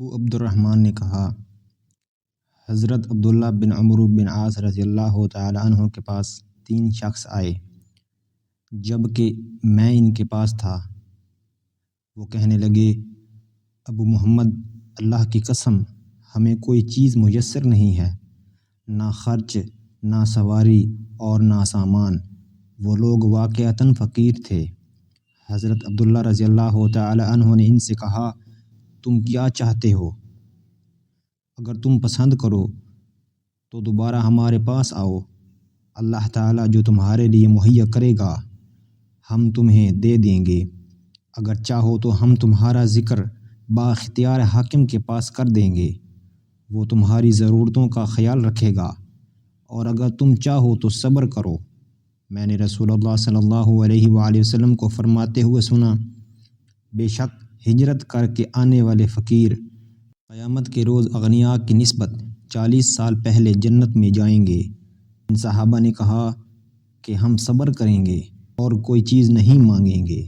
ابو عبد الرحمن نے کہا، حضرت عبداللہ بن عمرو بن عاص رضی اللہ تعالیٰ عنہ کے پاس 3 شخص آئے جب کہ میں ان کے پاس تھا۔ وہ کہنے لگے، ابو محمد، اللہ کی قسم ہمیں کوئی چیز میسر نہیں ہے، نہ خرچ، نہ سواری اور نہ سامان۔ وہ لوگ واقعتاً فقیر تھے۔ حضرت عبداللہ رضی اللہ تعالیٰ عنہ نے ان سے کہا، تم کیا چاہتے ہو؟ اگر تم پسند کرو تو دوبارہ ہمارے پاس آؤ، اللہ تعالیٰ جو تمہارے لیے مہیا کرے گا ہم تمہیں دے دیں گے۔ اگر چاہو تو ہم تمہارا ذکر بااختیار حاکم کے پاس کر دیں گے، وہ تمہاری ضرورتوں کا خیال رکھے گا، اور اگر تم چاہو تو صبر کرو۔ میں نے رسول اللہ صلی اللہ علیہ وآلہ وسلم کو فرماتے ہوئے سنا، بے شک ہجرت کر کے آنے والے فقیر قیامت کے روز اغنیاء کی نسبت 40 سال پہلے جنت میں جائیں گے۔ ان صحابہ نے کہا کہ ہم صبر کریں گے اور کوئی چیز نہیں مانگیں گے۔